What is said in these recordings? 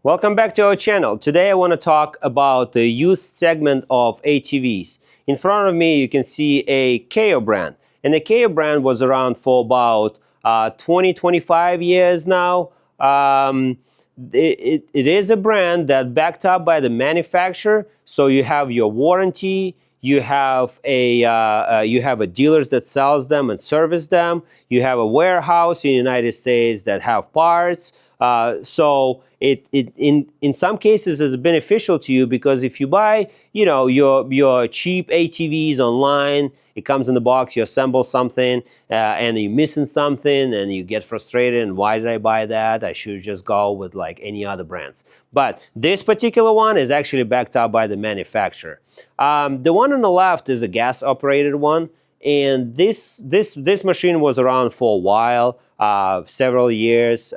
Welcome back to our channel. Today I want to talk about the youth segment of ATVs. In front of me you can see a Kayo brand. And the Kayo brand was around for about 20-25 years now. It is a brand that backed up by the manufacturer, so you have your warranty, you have a dealers that sells them and service them, you have a warehouse in the United States that have parts. So it in some cases is beneficial to you, because if you buy your cheap ATVs online, it comes in the box, you assemble something and you're missing something and you get frustrated, and why did I buy that? I should just go with like any other brands. But this particular one is actually backed up by the manufacturer. The one on the left is a gas operated one, and this machine was around for a while, several years.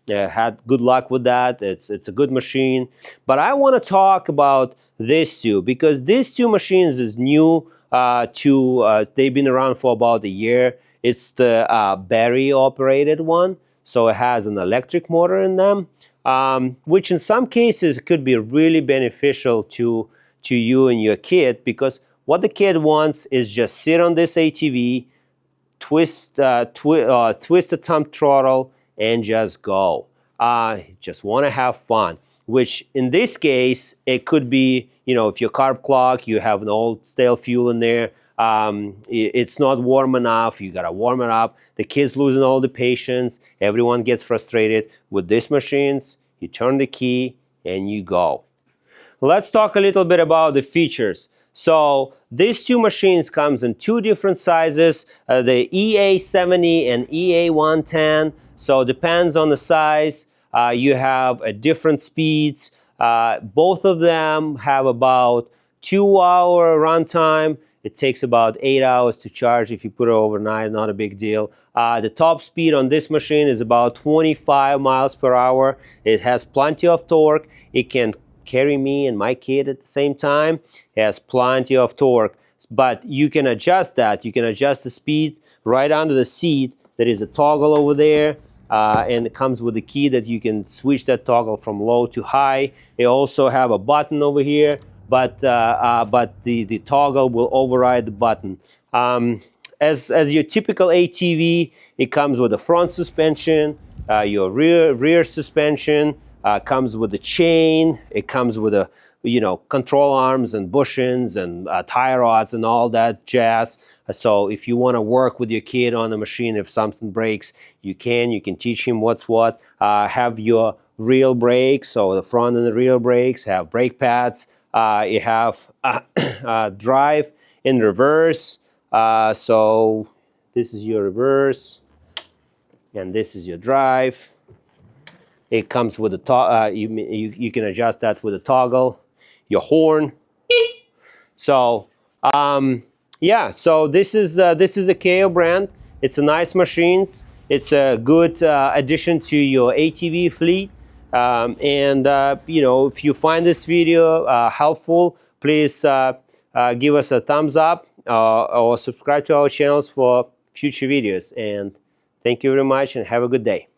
Had good luck with that. It's a good machine. But I want to talk about these two, because these two machines is new they've been around for about a year. It's the battery operated one, so it has an electric motor in them, which in some cases could be really beneficial to you and your kid, because what the kid wants is just sit on this ATV, twist the thumb throttle, and just go. Just want to have fun, which in this case, it could be, if your carb clock, you have an old stale fuel in there, it's not warm enough, you got to warm it up. The kid's losing all the patience, everyone gets frustrated. With these machines, you turn the key and you go. Let's talk a little bit about the features. So these two machines comes in two different sizes, the EA70 and EA110. So depends on the size. You have different speeds. Both of them have about 2-hour runtime. It takes about 8 hours to charge if you put it overnight, not a big deal. The top speed on this machine is about 25 miles per hour. It has plenty of torque. It can carry me and my kid at the same time. It has plenty of torque, but you can adjust that. You can adjust the speed right under the seat. There is a toggle over there. And it comes with a key that you can switch that toggle from low to high. It also have a button over here, but the toggle will override the button. As your typical ATV, it comes with a front suspension, your rear suspension, comes with a chain. It comes with a control arms and bushings and tie rods and all that jazz. So if you want to work with your kid on the machine, if something breaks, you can teach him what's what. Have your real brakes, so the front and the rear brakes, have brake pads. You have drive in reverse. So this is your reverse and this is your drive. It comes with a you can adjust that with a toggle. Your horn. So yeah, so this is a Kayo brand. It's a nice machines. It's a good addition to your ATV fleet. If you find this video helpful, please give us a thumbs up or subscribe to our channels for future videos. And thank you very much and have a good day.